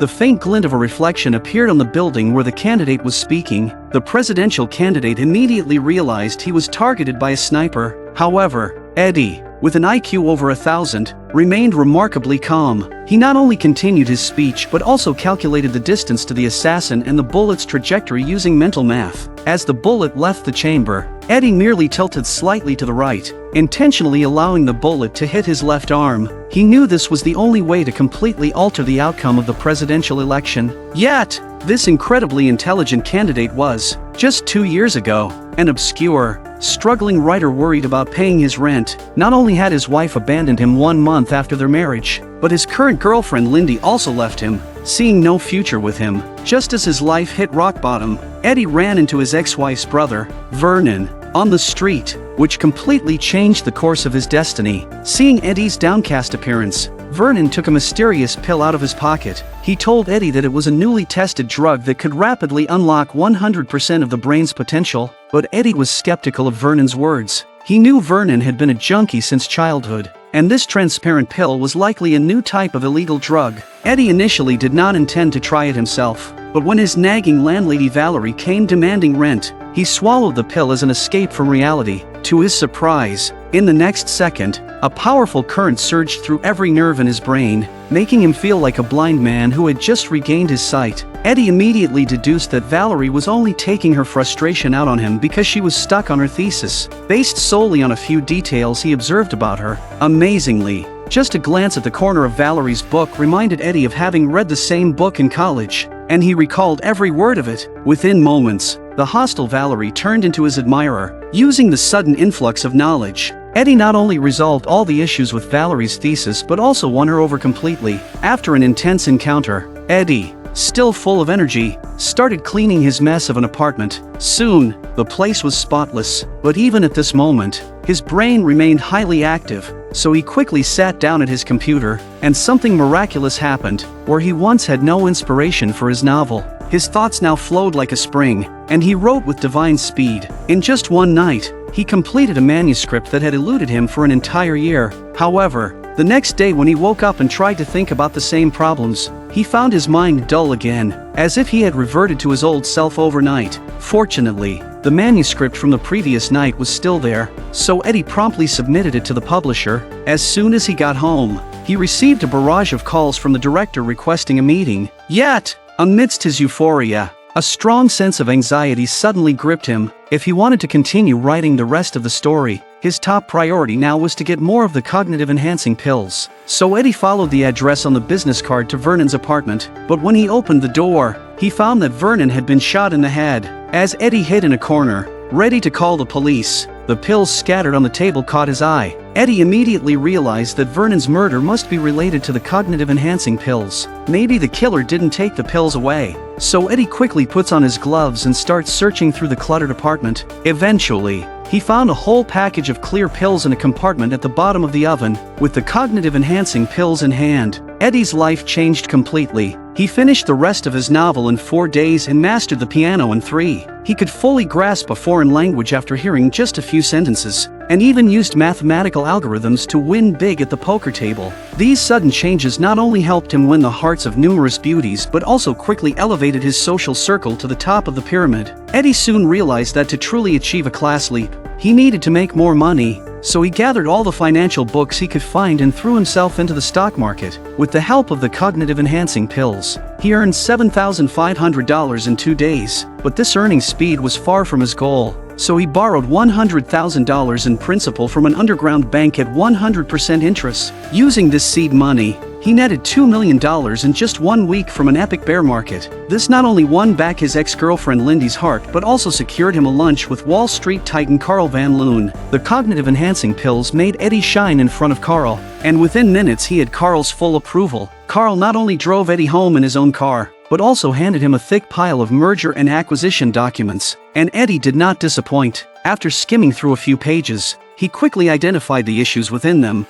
the faint glint of a reflection appeared on the building where the candidate was speaking. The presidential candidate immediately realized he was targeted by a sniper. However, Eddie, with an IQ over 1,000, remained remarkably calm. He not only continued his speech but also calculated the distance to the assassin and the bullet's trajectory using mental math. As the bullet left the chamber, Eddie merely tilted slightly to the right, intentionally allowing the bullet to hit his left arm. He knew this was the only way to completely alter the outcome of the presidential election. Yet, this incredibly intelligent candidate was, just 2 years ago, an obscure, struggling writer worried about paying his rent. Not only had his wife abandoned him 1 month after their marriage, but his current girlfriend Lindy also left him, seeing no future with him. Just as his life hit rock bottom, Eddie ran into his ex-wife's brother, Vernon, on the street, which completely changed the course of his destiny. Seeing Eddie's downcast appearance, Vernon took a mysterious pill out of his pocket. He told Eddie that it was a newly tested drug that could rapidly unlock 100% of the brain's potential, but Eddie was skeptical of Vernon's words. He knew Vernon had been a junkie since childhood, and this transparent pill was likely a new type of illegal drug. Eddie initially did not intend to try it himself, but when his nagging landlady Valerie came demanding rent, he swallowed the pill as an escape from reality. To his surprise, in the next second, a powerful current surged through every nerve in his brain, making him feel like a blind man who had just regained his sight. Eddie immediately deduced that Valerie was only taking her frustration out on him because she was stuck on her thesis, based solely on a few details he observed about her. Amazingly, just a glance at the corner of Valerie's book reminded Eddie of having read the same book in college, and he recalled every word of it. Within moments, the hostile Valerie turned into his admirer. Using the sudden influx of knowledge, Eddie not only resolved all the issues with Valerie's thesis but also won her over completely. After an intense encounter, Eddie, still full of energy, started cleaning his mess of an apartment. Soon, the place was spotless, but even at this moment, his brain remained highly active, so he quickly sat down at his computer, and something miraculous happened. Where he once had no inspiration for his novel, his thoughts now flowed like a spring, and he wrote with divine speed. In just one night, he completed a manuscript that had eluded him for an entire year. However, the next day when he woke up and tried to think about the same problems, he found his mind dull again, as if he had reverted to his old self overnight. Fortunately, the manuscript from the previous night was still there, so Eddie promptly submitted it to the publisher. As soon as he got home, he received a barrage of calls from the director requesting a meeting. Yet, amidst his euphoria, a strong sense of anxiety suddenly gripped him. If he wanted to continue writing the rest of the story, his top priority now was to get more of the cognitive-enhancing pills. So Eddie followed the address on the business card to Vernon's apartment, but when he opened the door, he found that Vernon had been shot in the head. As Eddie hid in a corner, ready to call the police, the pills scattered on the table caught his eye. Eddie immediately realized that Vernon's murder must be related to the cognitive-enhancing pills. Maybe the killer didn't take the pills away. So Eddie quickly puts on his gloves and starts searching through the cluttered apartment. Eventually, he found a whole package of clear pills in a compartment at the bottom of the oven. With the cognitive-enhancing pills in hand, Eddie's life changed completely. He finished the rest of his novel in 4 days and mastered the piano in 3. He could fully grasp a foreign language after hearing just a few sentences, and even used mathematical algorithms to win big at the poker table. These sudden changes not only helped him win the hearts of numerous beauties but also quickly elevated his social circle to the top of the pyramid. Eddie soon realized that to truly achieve a class leap, he needed to make more money, so he gathered all the financial books he could find and threw himself into the stock market. With the help of the cognitive-enhancing pills, he earned $7,500 in 2 days, but this earning speed was far from his goal. So he borrowed $100,000 in principal from an underground bank at 100% interest. Using this seed money, he netted $2 million in just 1 week from an epic bear market. This not only won back his ex-girlfriend Lindy's heart but also secured him a lunch with Wall Street titan Carl Van Loon. The cognitive-enhancing pills made Eddie shine in front of Carl, and within minutes he had Carl's full approval. Carl not only drove Eddie home in his own car, but also handed him a thick pile of merger and acquisition documents. And Eddie did not disappoint. After skimming through a few pages, he quickly identified the issues within them.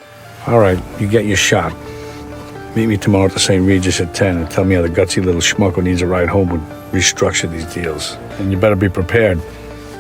All right, you get your shot. Meet me tomorrow at the St. Regis at 10 and tell me how the gutsy little schmuck who needs a ride home would restructure these deals. And you better be prepared.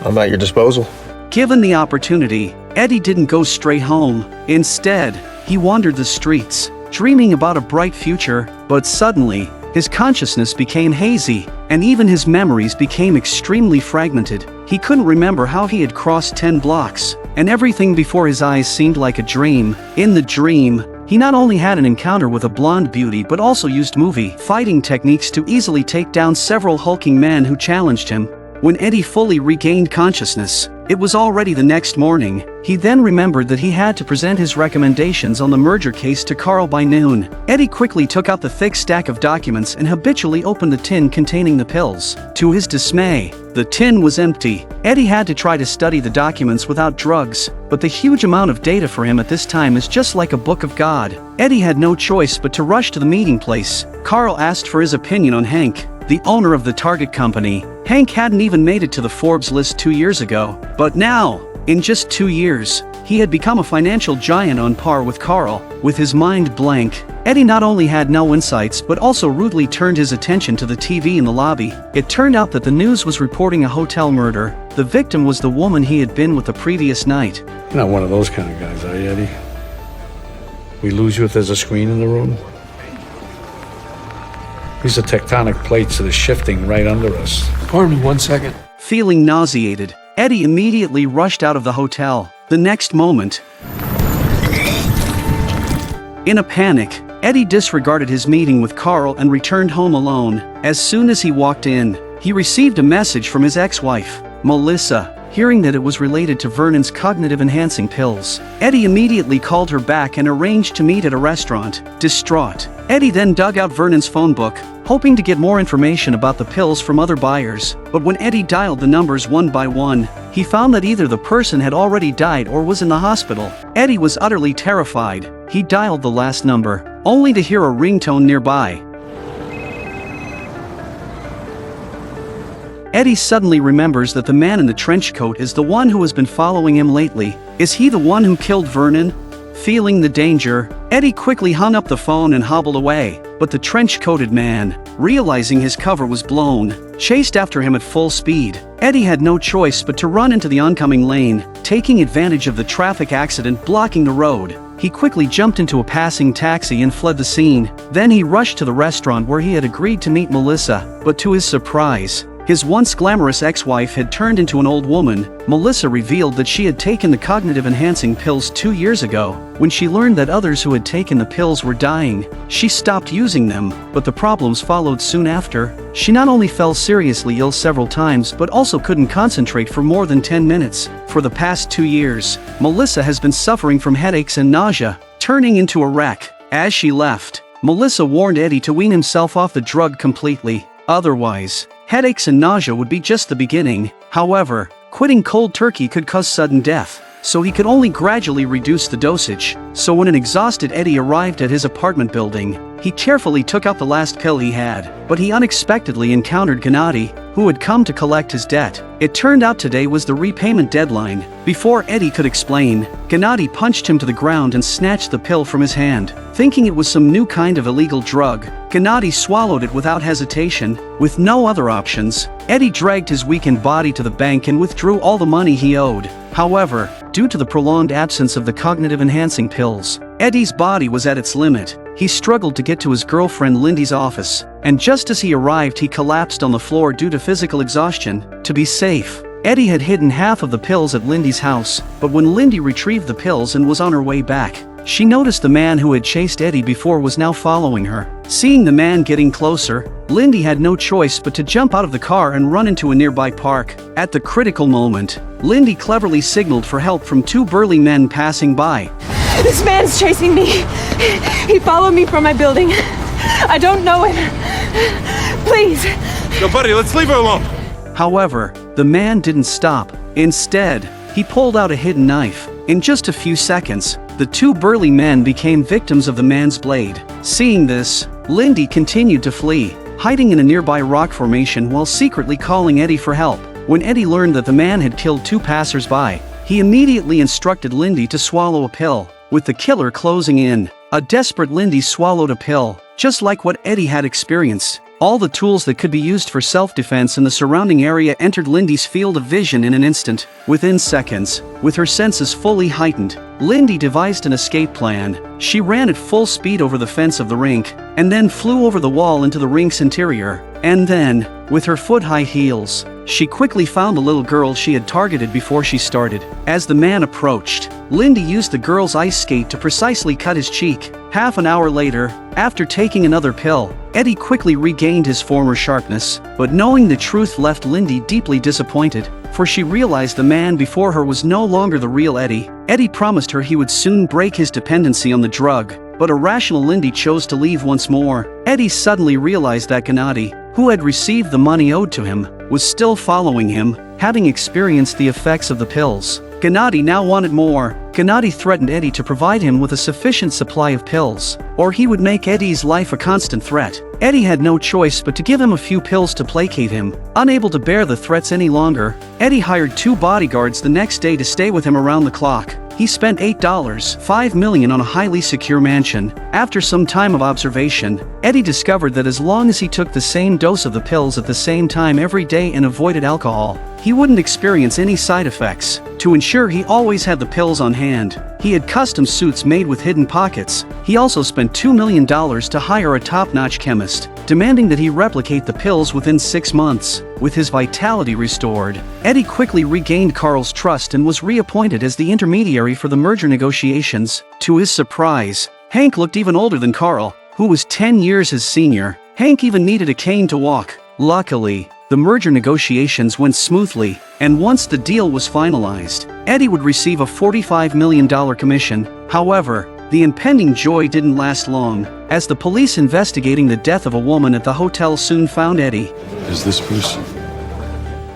I'm at your disposal. Given the opportunity, Eddie didn't go straight home. Instead, he wandered the streets, dreaming about a bright future. But suddenly, his consciousness became hazy, and even his memories became extremely fragmented. He couldn't remember how he had crossed 10 blocks, and everything before his eyes seemed like a dream. In the dream, he not only had an encounter with a blonde beauty but also used movie fighting techniques to easily take down several hulking men who challenged him. When Eddie fully regained consciousness, it was already the next morning. He then remembered that he had to present his recommendations on the merger case to Carl by noon. Eddie quickly took out the thick stack of documents and habitually opened the tin containing the pills. To his dismay, the tin was empty. Eddie had to try to study the documents without drugs, but the huge amount of data for him at this time is just like a book of God. Eddie had no choice but to rush to the meeting place. Carl asked for his opinion on Hank, the owner of the target company. Hank hadn't even made it to the Forbes list 2 years ago, but now, in just 2 years, he had become a financial giant on par with Carl. With his mind blank, Eddie not only had no insights but also rudely turned his attention to the TV in the lobby. It turned out that the news was reporting a hotel murder. The victim was the woman he had been with the previous night. You're not one of those kind of guys, are you, Eddie? We lose you if there's a screen in the room? These are tectonic plates that are shifting right under us. Pardon me 1 second. Feeling nauseated, Eddie immediately rushed out of the hotel. The next moment, in a panic, Eddie disregarded his meeting with Carl and returned home alone. As soon as he walked in, he received a message from his ex-wife, Melissa. Hearing that it was related to Vernon's cognitive-enhancing pills, Eddie immediately called her back and arranged to meet at a restaurant. Distraught, Eddie then dug out Vernon's phone book, hoping to get more information about the pills from other buyers. But when Eddie dialed the numbers one by one, he found that either the person had already died or was in the hospital. Eddie was utterly terrified. He dialed the last number, only to hear a ringtone nearby. Eddie suddenly remembers that the man in the trench coat is the one who has been following him lately. Is he the one who killed Vernon? Feeling the danger, Eddie quickly hung up the phone and hobbled away. But the trench-coated man, realizing his cover was blown, chased after him at full speed. Eddie had no choice but to run into the oncoming lane, taking advantage of the traffic accident blocking the road. He quickly jumped into a passing taxi and fled the scene. Then he rushed to the restaurant where he had agreed to meet Melissa, but to his surprise, his once glamorous ex-wife had turned into an old woman. Melissa revealed that she had taken the cognitive-enhancing pills 2 years ago. When she learned that others who had taken the pills were dying, she stopped using them, but the problems followed soon after. She not only fell seriously ill several times but also couldn't concentrate for more than 10 minutes. For the past 2 years, Melissa has been suffering from headaches and nausea, turning into a wreck. As she left, Melissa warned Eddie to wean himself off the drug completely. Otherwise, headaches and nausea would be just the beginning. However, quitting cold turkey could cause sudden death, so he could only gradually reduce the dosage. So when an exhausted Eddie arrived at his apartment building, he carefully took out the last pill he had, but he unexpectedly encountered Gennady, who had come to collect his debt. It turned out today was the repayment deadline. Before Eddie could explain, Gennady punched him to the ground and snatched the pill from his hand. Thinking it was some new kind of illegal drug, Gennady swallowed it without hesitation. With no other options, Eddie dragged his weakened body to the bank and withdrew all the money he owed. However, due to the prolonged absence of the cognitive-enhancing pills, Eddie's body was at its limit. He struggled to get to his girlfriend Lindy's office, and just as he arrived he collapsed on the floor due to physical exhaustion. To be safe, Eddie had hidden half of the pills at Lindy's house, but when Lindy retrieved the pills and was on her way back, she noticed the man who had chased Eddie before was now following her. Seeing the man getting closer, Lindy had no choice but to jump out of the car and run into a nearby park. At the critical moment, Lindy cleverly signaled for help from 2 burly men passing by. This man's chasing me. He followed me from my building. I don't know him. Please. Yo, buddy, let's leave her alone. However, the man didn't stop. Instead, he pulled out a hidden knife. In just a few seconds, the 2 burly men became victims of the man's blade. Seeing this, Lindy continued to flee, hiding in a nearby rock formation while secretly calling Eddie for help. When Eddie learned that the man had killed 2 passers-by, he immediately instructed Lindy to swallow a pill. With the killer closing in, a desperate Lindy swallowed a pill, just like what Eddie had experienced. All the tools that could be used for self-defense in the surrounding area entered Lindy's field of vision in an instant. Within seconds, with her senses fully heightened, Lindy devised an escape plan. She ran at full speed over the fence of the rink, and then flew over the wall into the rink's interior. And then, with her foot-high heels, she quickly found the little girl she had targeted before she started. As the man approached, Lindy used the girl's ice skate to precisely cut his cheek. Half an hour later, after taking another pill, Eddie quickly regained his former sharpness, but knowing the truth left Lindy deeply disappointed, for she realized the man before her was no longer the real Eddie. Eddie promised her he would soon break his dependency on the drug, but a rational Lindy chose to leave once more. Eddie suddenly realized that Gennady, who had received the money owed to him, was still following him, having experienced the effects of the pills. Gennady now wanted more. Gennady threatened Eddie to provide him with a sufficient supply of pills, or he would make Eddie's life a constant threat. Eddie had no choice but to give him a few pills to placate him. Unable to bear the threats any longer, Eddie hired 2 bodyguards the next day to stay with him around the clock. He spent $5 million on a highly secure mansion. After some time of observation, Eddie discovered that as long as he took the same dose of the pills at the same time every day and avoided alcohol, he wouldn't experience any side effects. To ensure he always had the pills on hand, he had custom suits made with hidden pockets. He also spent $2 million to hire a top-notch chemist, demanding that he replicate the pills within 6 months. With his vitality restored, Eddie quickly regained Carl's trust and was reappointed as the intermediary for the merger negotiations. To his surprise, Hank looked even older than Carl, who was 10 years his senior. Hank even needed a cane to walk. Luckily, the merger negotiations went smoothly, and once the deal was finalized, Eddie would receive a $45 million commission. However, the impending joy didn't last long, as the police investigating the death of a woman at the hotel soon found Eddie. Is this Bruce?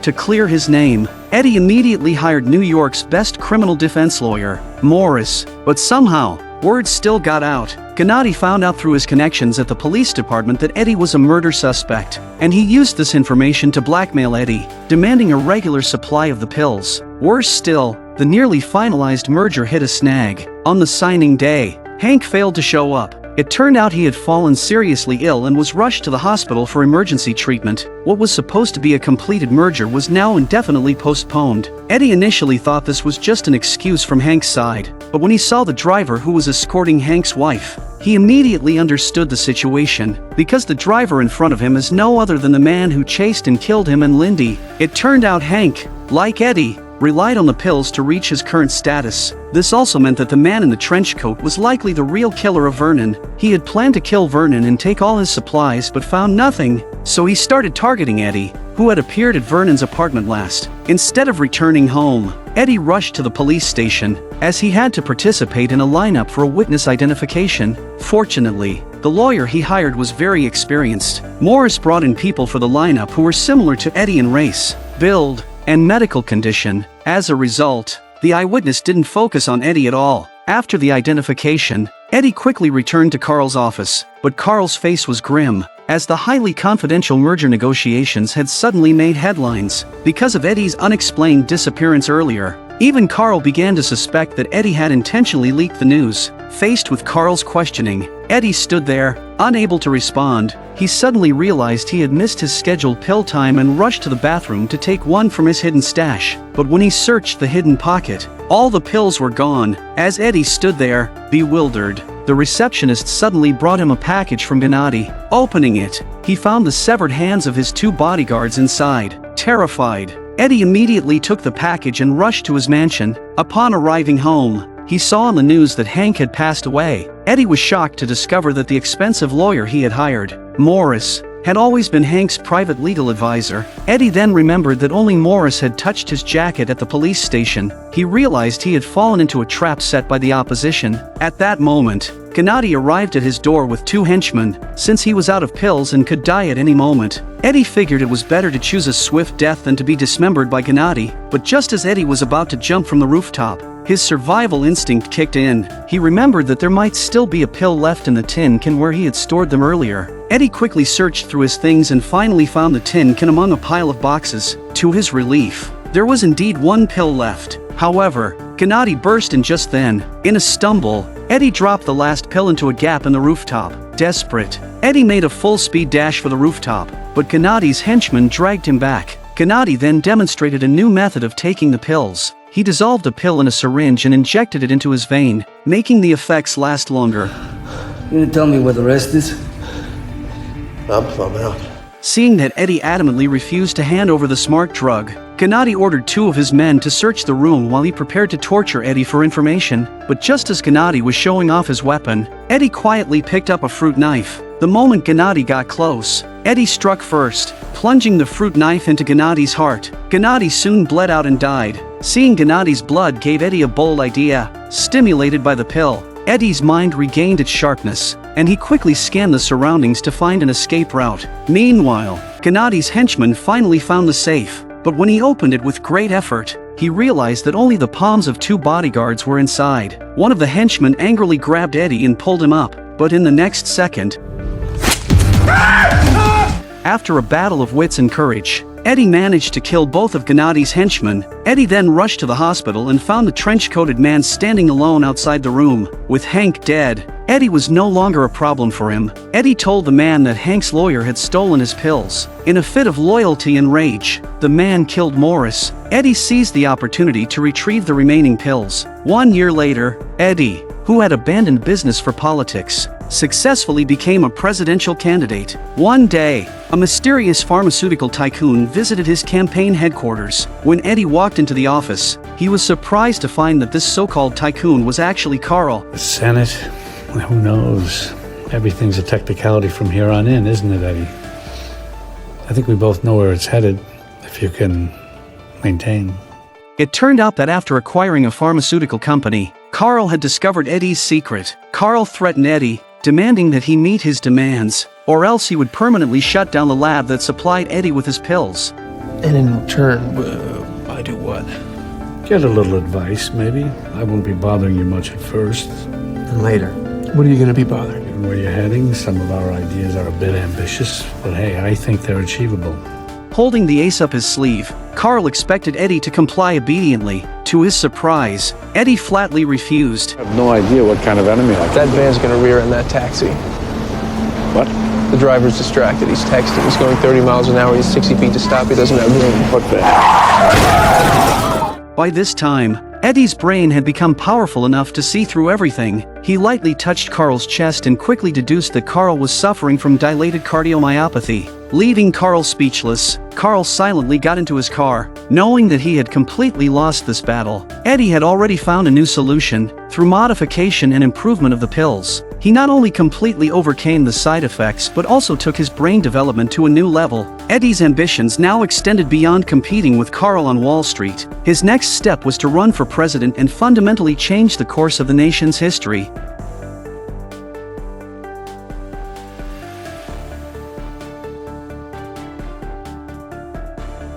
To clear his name, Eddie immediately hired New York's best criminal defense lawyer, Morris, but somehow, word still got out. Gennady found out through his connections at the police department that Eddie was a murder suspect, and he used this information to blackmail Eddie, demanding a regular supply of the pills. Worse still, the nearly finalized merger hit a snag. On the signing day, Hank failed to show up. It turned out he had fallen seriously ill and was rushed to the hospital for emergency treatment. What was supposed to be a completed merger was now indefinitely postponed. Eddie initially thought this was just an excuse from Hank's side, but when he saw the driver who was escorting Hank's wife, he immediately understood the situation, because the driver in front of him is no other than the man who chased and killed him and Lindy. It turned out Hank, like Eddie, relied on the pills to reach his current status. This also meant that the man in the trench coat was likely the real killer of Vernon. He had planned to kill Vernon and take all his supplies but found nothing, so he started targeting Eddie, who had appeared at Vernon's apartment last. Instead of returning home, Eddie rushed to the police station, as he had to participate in a lineup for a witness identification. Fortunately, the lawyer he hired was very experienced. Morris brought in people for the lineup who were similar to Eddie in race, build, and medical condition. As a result, the eyewitness didn't focus on Eddie at all. After the identification, Eddie quickly returned to Carl's office, but Carl's face was grim, as the highly confidential merger negotiations had suddenly made headlines. Because of Eddie's unexplained disappearance earlier, even Carl began to suspect that Eddie had intentionally leaked the news. Faced with Carl's questioning, Eddie stood there, unable to respond. He suddenly realized he had missed his scheduled pill time and rushed to the bathroom to take one from his hidden stash. But when he searched the hidden pocket, all the pills were gone. As Eddie stood there, bewildered, the receptionist suddenly brought him a package from Gennady. Opening it, he found the severed hands of his 2 bodyguards inside. Terrified, Eddie immediately took the package and rushed to his mansion. Upon arriving home, he saw on the news that Hank had passed away. Eddie was shocked to discover that the expensive lawyer he had hired, Morris, had always been Hank's private legal advisor. Eddie then remembered that only Morris had touched his jacket at the police station. He realized he had fallen into a trap set by the opposition. At that moment, Gennady arrived at his door with 2 henchmen, since he was out of pills and could die at any moment. Eddie figured it was better to choose a swift death than to be dismembered by Gennady, but just as Eddie was about to jump from the rooftop, his survival instinct kicked in. He remembered that there might still be a pill left in the tin can where he had stored them earlier. Eddie quickly searched through his things and finally found the tin can among a pile of boxes. To his relief, there was indeed 1 pill left. However, Gennady burst in just then. In a stumble, Eddie dropped the last pill into a gap in the rooftop. Desperate, Eddie made a full-speed dash for the rooftop, but Gennadi's henchman dragged him back. Gennady then demonstrated a new method of taking the pills. He dissolved a pill in a syringe and injected it into his vein, making the effects last longer. You gonna tell me where the rest is? I'm out. Seeing that Eddie adamantly refused to hand over the smart drug, Gennady ordered 2 of his men to search the room while he prepared to torture Eddie for information. But just as Gennady was showing off his weapon, Eddie quietly picked up a fruit knife. The moment Gennady got close, Eddie struck first, plunging the fruit knife into Gennady's heart. Gennady soon bled out and died. Seeing Gennady's blood gave Eddie a bold idea. Stimulated by the pill, Eddie's mind regained its sharpness, and he quickly scanned the surroundings to find an escape route. Meanwhile, Gennady's henchman finally found the safe, but when he opened it with great effort, he realized that only the palms of 2 bodyguards were inside. One of the henchmen angrily grabbed Eddie and pulled him up, but in the next second, after a battle of wits and courage, Eddie managed to kill both of Gennady's henchmen. Eddie then rushed to the hospital and found the trench-coated man standing alone outside the room. With Hank dead, Eddie was no longer a problem for him. Eddie told the man that Hank's lawyer had stolen his pills. In a fit of loyalty and rage, the man killed Morris. Eddie seized the opportunity to retrieve the remaining pills. 1 year later, Eddie, who had abandoned business for politics, successfully became a presidential candidate. One day, a mysterious pharmaceutical tycoon visited his campaign headquarters. When Eddie walked into the office, he was surprised to find that this so-called tycoon was actually Carl. The Senate? Well, who knows? Everything's a technicality from here on in, isn't it, Eddie? I think we both know where it's headed, if you can maintain. It turned out that after acquiring a pharmaceutical company, Carl had discovered Eddie's secret. Carl threatened Eddie, demanding that he meet his demands, or else he would permanently shut down the lab that supplied Eddie with his pills. And in return, I do what? Get a little advice, maybe. I won't be bothering you much at first. And later. What are you gonna be bothering? Given where you're heading, some of our ideas are a bit ambitious, but hey, I think they're achievable. Holding the ace up his sleeve, Carl expected Eddie to comply obediently. To his surprise, Eddie flatly refused. I have no idea what kind of enemy I That van's gonna rear in that taxi. What? The driver's distracted. He's texting. He's going 30 miles an hour. He's 60 feet to stop. He doesn't have room. What the? By this time, Eddie's brain had become powerful enough to see through everything. He lightly touched Carl's chest and quickly deduced that Carl was suffering from dilated cardiomyopathy. Leaving Carl speechless, Carl silently got into his car. Knowing that he had completely lost this battle, Eddie had already found a new solution. Through modification and improvement of the pills, he not only completely overcame the side effects but also took his brain development to a new level. Eddie's ambitions now extended beyond competing with Carl on Wall Street. His next step was to run for president and fundamentally change the course of the nation's history.